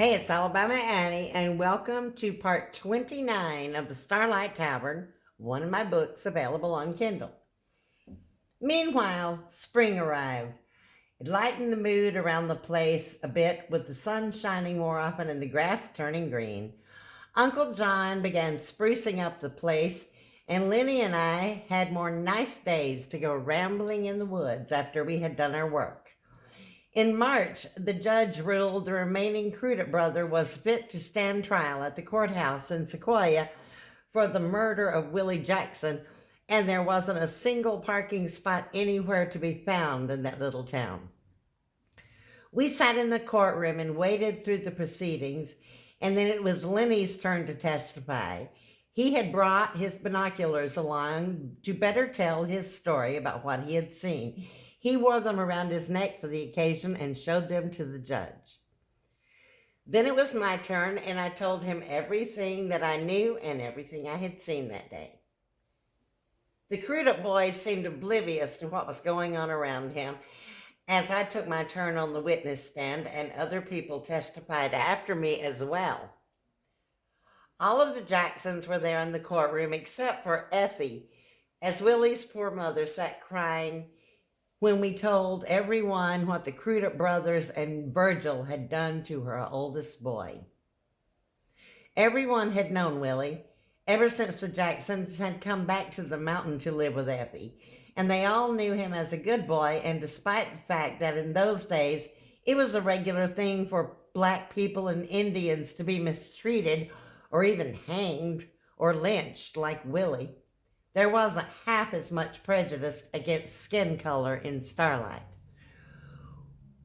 Hey, it's Alabama Annie, and welcome to part 29 of the Starlight Tavern, one of my books available on Kindle. Meanwhile, spring arrived. It lightened the mood around the place a bit, with the sun shining more often and the grass turning green. Uncle John began sprucing up the place, and Lenny and I had more nice days to go rambling in the woods after we had done our work. In March, the judge ruled the remaining Crudup brother was fit to stand trial at the courthouse in Sequoia for the murder of Willie Jackson, and there wasn't a single parking spot anywhere to be found in that little town. We sat in the courtroom and waited through the proceedings, and then it was Lenny's turn to testify. He had brought his binoculars along to better tell his story about what he had seen. He wore them around his neck for the occasion and showed them to the judge. Then it was my turn, and I told him everything that I knew and everything I had seen that day. The Crudup boys seemed oblivious to what was going on around him as I took my turn on the witness stand, and other people testified after me as well. All of the Jacksons were there in the courtroom except for Effie, as Willie's poor mother sat crying when we told everyone what the Crudup brothers and Virgil had done to her oldest boy. Everyone had known Willie ever since the Jacksons had come back to the mountain to live with Effie, and they all knew him as a good boy, and despite the fact that in those days it was a regular thing for black people and Indians to be mistreated or even hanged or lynched like Willie, there wasn't half as much prejudice against skin color in Starlight.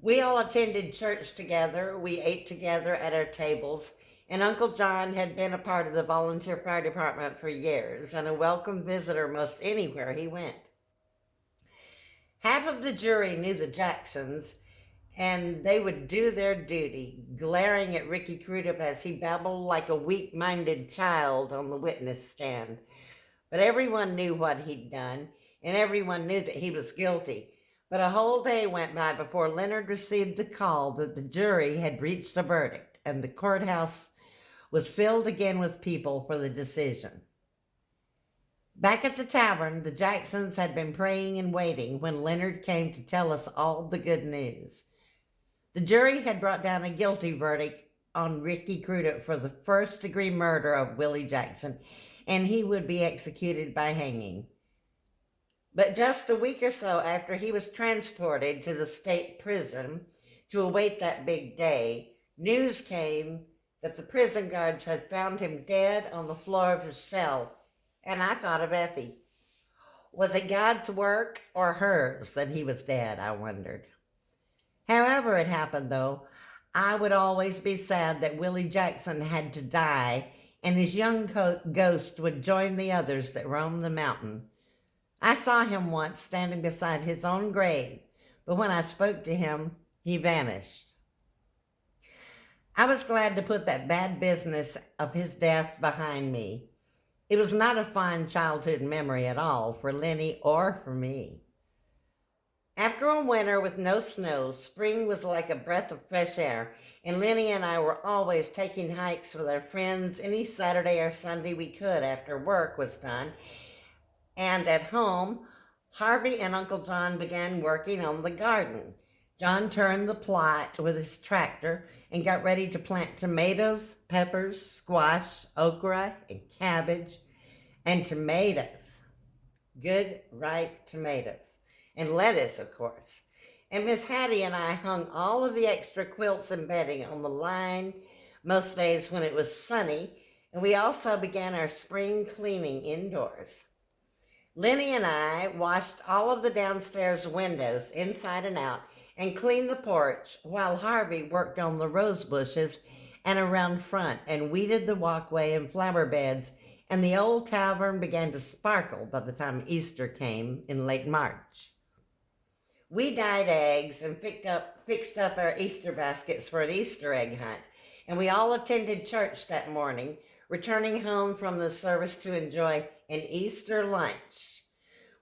We all attended church together, we ate together at our tables, and Uncle John had been a part of the volunteer fire department for years and a welcome visitor most anywhere he went. Half of the jury knew the Jacksons, and they would do their duty, glaring at Ricky Crudup as he babbled like a weak-minded child on the witness stand. But everyone knew what he'd done, and everyone knew that he was guilty. But a whole day went by before Leonard received the call that the jury had reached a verdict, and the courthouse was filled again with people for the decision. Back at the tavern, the Jacksons had been praying and waiting when Leonard came to tell us all the good news. The jury had brought down a guilty verdict on Ricky Crudup for the first-degree murder of Willie Jackson, and he would be executed by hanging. But just a week or so after he was transported to the state prison to await that big day, news came that the prison guards had found him dead on the floor of his cell, and I thought of Effie. Was it God's work or hers that he was dead, I wondered. However it happened, though, I would always be sad that Willie Jackson had to die, and his young ghost would join the others that roamed the mountain. I saw him once standing beside his own grave, but when I spoke to him, he vanished. I was glad to put that bad business of his death behind me. It was not a fine childhood memory at all for Lenny or for me. After a winter with no snow, spring was like a breath of fresh air, and Lenny and I were always taking hikes with our friends any Saturday or Sunday we could after work was done. And at home, Harvey and Uncle John began working on the garden. John turned the plot with his tractor and got ready to plant tomatoes, peppers, squash, okra, and cabbage, and tomatoes. Good, ripe tomatoes. And lettuce, of course. And Miss Hattie and I hung all of the extra quilts and bedding on the line most days when it was sunny, and we also began our spring cleaning indoors. Lenny and I washed all of the downstairs windows inside and out and cleaned the porch while Harvey worked on the rose bushes and around front and weeded the walkway and flower beds, and the old tavern began to sparkle by the time Easter came in late March. We dyed eggs and fixed up our Easter baskets for an Easter egg hunt, and we all attended church that morning, returning home from the service to enjoy an Easter lunch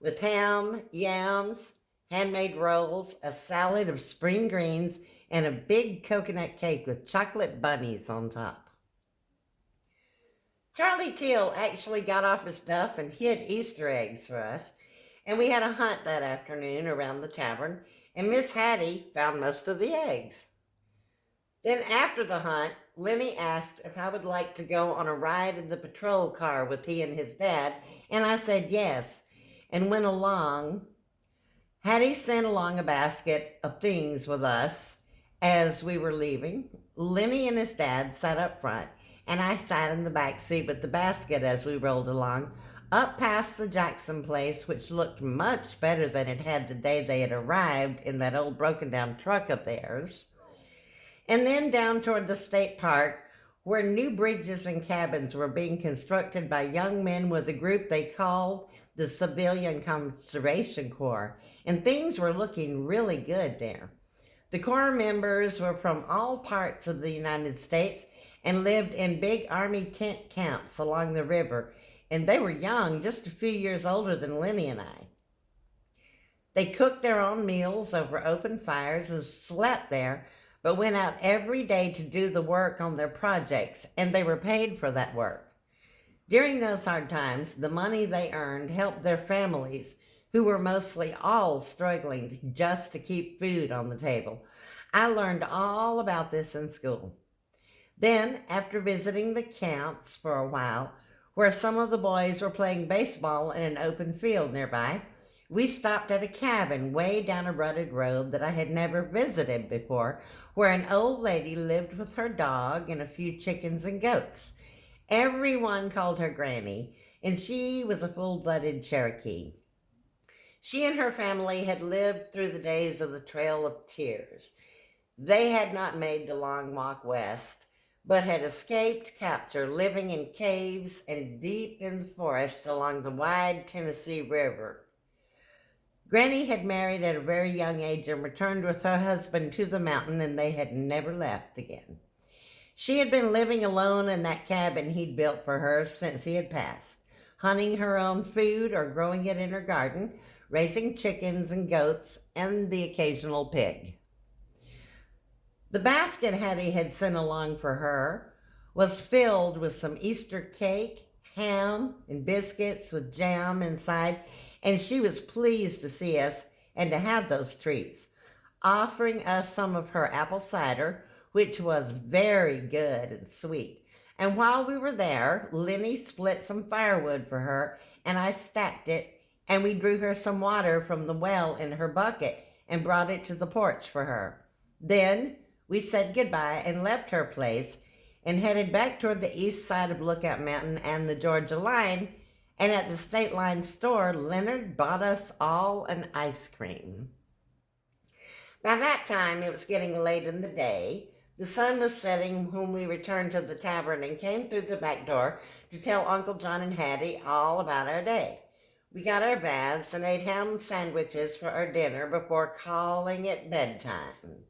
with ham, yams, handmade rolls, a salad of spring greens, and a big coconut cake with chocolate bunnies on top. Charlie Teal actually got off his duff and hid Easter eggs for us, and we had a hunt that afternoon around the tavern, and Miss Hattie found most of the eggs. Then after the hunt, Lenny asked if I would like to go on a ride in the patrol car with he and his dad, and I said yes, and went along. Hattie sent along a basket of things with us as we were leaving. Lenny and his dad sat up front, and I sat in the back seat with the basket as we rolled along, up past the Jackson place, which looked much better than it had the day they had arrived in that old broken-down truck of theirs, and then down toward the state park, where new bridges and cabins were being constructed by young men with a group they called the Civilian Conservation Corps, and things were looking really good there. The Corps members were from all parts of the United States and lived in big Army tent camps along the river, and they were young, just a few years older than Lenny and I. They cooked their own meals over open fires and slept there, but went out every day to do the work on their projects, and they were paid for that work. During those hard times, the money they earned helped their families, who were mostly all struggling just to keep food on the table. I learned all about this in school. Then, after visiting the camps for a while, where some of the boys were playing baseball in an open field nearby, we stopped at a cabin way down a rutted road that I had never visited before, where an old lady lived with her dog and a few chickens and goats. Everyone called her Granny, and she was a full-blooded Cherokee. She and her family had lived through the days of the Trail of Tears. They had not made the long walk west, but had escaped capture, living in caves and deep in the forest along the wide Tennessee River. Granny had married at a very young age and returned with her husband to the mountain, and they had never left again. She had been living alone in that cabin he'd built for her since he had passed, hunting her own food or growing it in her garden, raising chickens and goats and the occasional pig. The basket Hattie had sent along for her was filled with some Easter cake, ham, and biscuits with jam inside, and she was pleased to see us and to have those treats, offering us some of her apple cider, which was very good and sweet. And while we were there, Lenny split some firewood for her, and I stacked it, and we drew her some water from the well in her bucket and brought it to the porch for her. Then we said goodbye and left her place and headed back toward the east side of Lookout Mountain and the Georgia line, and at the state line store, Leonard bought us all an ice cream. By that time, it was getting late in the day. The sun was setting when we returned to the tavern and came through the back door to tell Uncle John and Hattie all about our day. We got our baths and ate ham sandwiches for our dinner before calling it bedtime.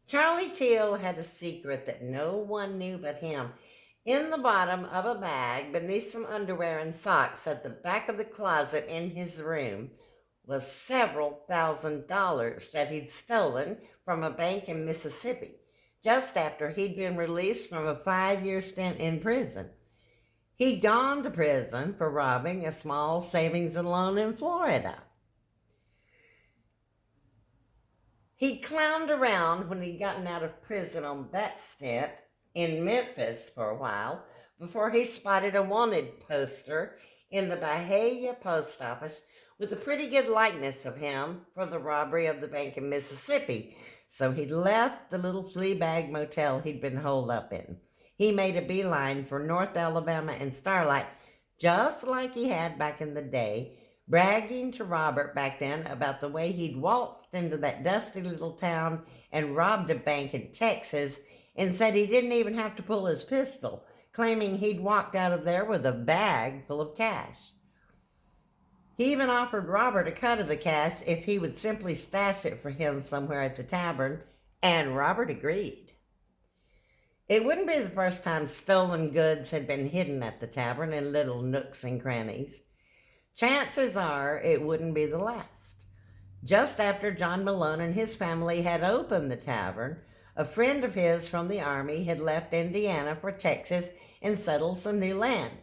Charlie Teal had a secret that no one knew but him. In the bottom of a bag, beneath some underwear and socks at the back of the closet in his room, was several $1,000s that he'd stolen from a bank in Mississippi, just after he'd been released from a 5-year stint in prison. He'd gone to prison for robbing a small savings and loan in Florida. He'd clowned around when he'd gotten out of prison on that stint in Memphis for a while before he spotted a wanted poster in the Bahia post office with a pretty good likeness of him for the robbery of the bank in Mississippi. So he'd left the little flea bag motel he'd been holed up in. He made a beeline for North Alabama and Starlight, just like he had back in the day, bragging to Robert back then about the way he'd waltzed into that dusty little town and robbed a bank in Texas, and said he didn't even have to pull his pistol, claiming he'd walked out of there with a bag full of cash. He even offered Robert a cut of the cash if he would simply stash it for him somewhere at the tavern, and Robert agreed. It wouldn't be the first time stolen goods had been hidden at the tavern in little nooks and crannies. Chances are it wouldn't be the last. Just after John Malone and his family had opened the tavern, a friend of his from the army had left Indiana for Texas and settled some new land.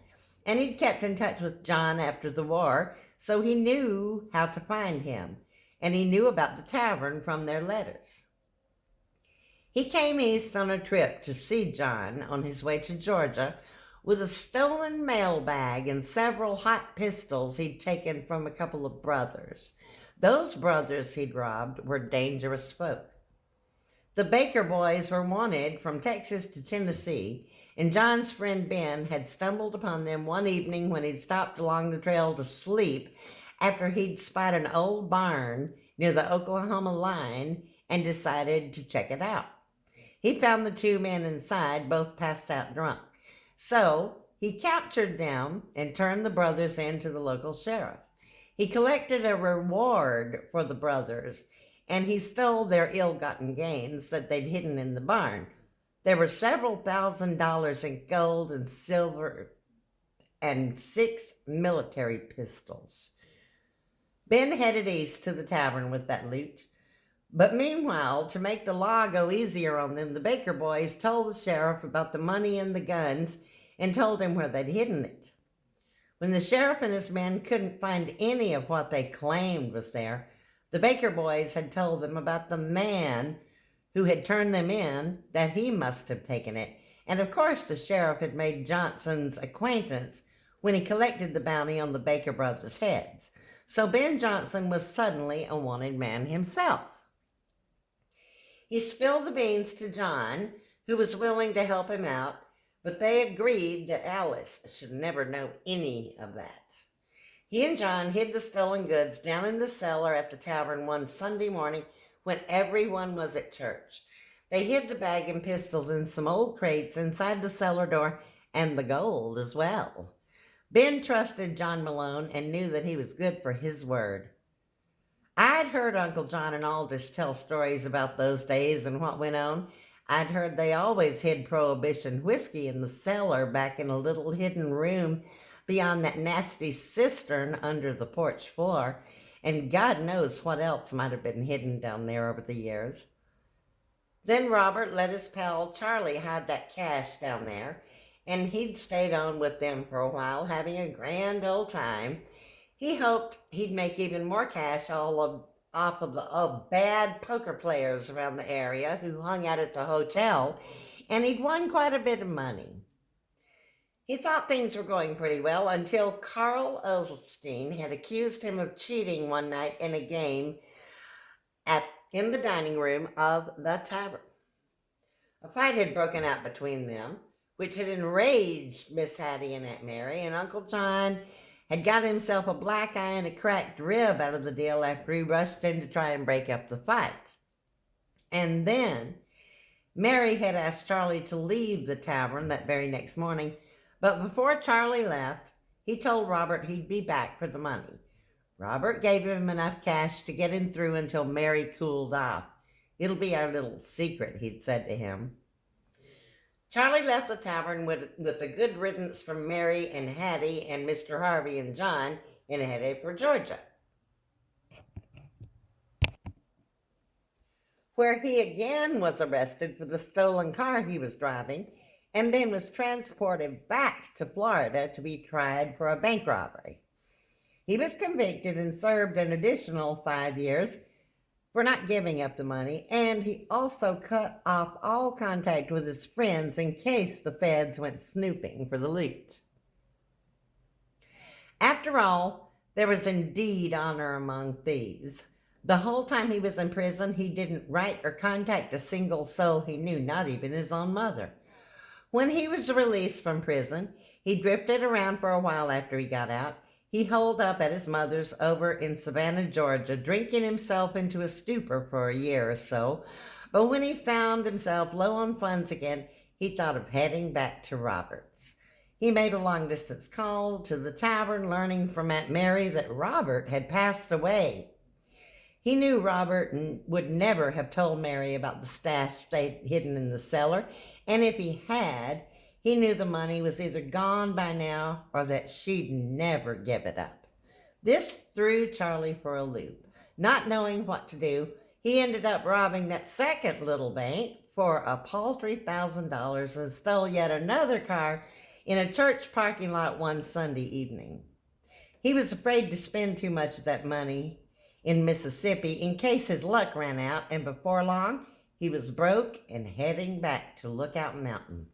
And he'd kept in touch with John after the war, so he knew how to find him. And he knew about the tavern from their letters. He came east on a trip to see John on his way to Georgia with a stolen mail bag and several hot pistols he'd taken from a couple of brothers. Those brothers he'd robbed were dangerous folk. The Baker boys were wanted from Texas to Tennessee, and John's friend Ben had stumbled upon them one evening when he'd stopped along the trail to sleep after he'd spied an old barn near the Oklahoma line and decided to check it out. He found the two men inside, both passed out drunk. So he captured them and turned the brothers in to the local sheriff. He collected a reward for the brothers, and he stole their ill-gotten gains that they'd hidden in the barn. There were several $1,000s in gold and silver and 6 military pistols. Ben headed east to the tavern with that loot. But meanwhile, to make the law go easier on them, the Baker boys told the sheriff about the money and the guns and told him where they'd hidden it. When the sheriff and his men couldn't find any of what they claimed was there, the Baker boys had told them about the man who had turned them in, that he must have taken it. And of course the sheriff had made Johnson's acquaintance when he collected the bounty on the Baker brothers' heads. So Ben Johnson was suddenly a wanted man himself. He spilled the beans to John, who was willing to help him out, but they agreed that Alice should never know any of that. He and John hid the stolen goods down in the cellar at the tavern one Sunday morning when everyone was at church. They hid the bag and pistols in some old crates inside the cellar door, and the gold as well. Ben trusted John Malone and knew that he was good for his word. I'd heard Uncle John and Aldous tell stories about those days and what went on. I'd heard they always hid Prohibition whiskey in the cellar back in a little hidden room beyond that nasty cistern under the porch floor, and God knows what else might have been hidden down there over the years. Then Robert let his pal Charlie hide that cash down there, and he'd stayed on with them for a while, having a grand old time. He hoped he'd make even more cash off of the bad poker players around the area who hung out at the hotel, and he'd won quite a bit of money. He thought things were going pretty well until Carl Oselstein had accused him of cheating one night in a game in the dining room of the tavern. A fight had broken out between them, which had enraged Miss Hattie and Aunt Mary, and Uncle John had got himself a black eye and a cracked rib out of the deal after he rushed in to try and break up the fight. And then Mary had asked Charlie to leave the tavern that very next morning, but before Charlie left, he told Robert he'd be back for the money. Robert gave him enough cash to get him through until Mary cooled off. "It'll be our little secret," he'd said to him. Charlie left the tavern with a good riddance from Mary and Hattie and Mr. Harvey and John and headed for Georgia, where he again was arrested for the stolen car he was driving and then was transported back to Florida to be tried for a bank robbery. He was convicted and served an additional 5 years for not giving up the money, and he also cut off all contact with his friends in case the feds went snooping for the loot. After all, there was indeed honor among thieves. The whole time he was in prison, he didn't write or contact a single soul he knew, not even his own mother. When he was released from prison, he drifted around for a while after he got out. He holed up at his mother's over in Savannah, Georgia, drinking himself into a stupor for a year or so. But when he found himself low on funds again, he thought of heading back to Robert's. He made a long-distance call to the tavern, learning from Aunt Mary that Robert had passed away. He knew Robert would never have told Mary about the stash they'd hidden in the cellar, and if he had, he knew the money was either gone by now or that she'd never give it up. This threw Charlie for a loop. Not knowing what to do, he ended up robbing that second little bank for a paltry $1,000 and stole yet another car in a church parking lot one Sunday evening. He was afraid to spend too much of that money in Mississippi in case his luck ran out, and before long, he was broke and heading back to Lookout Mountain.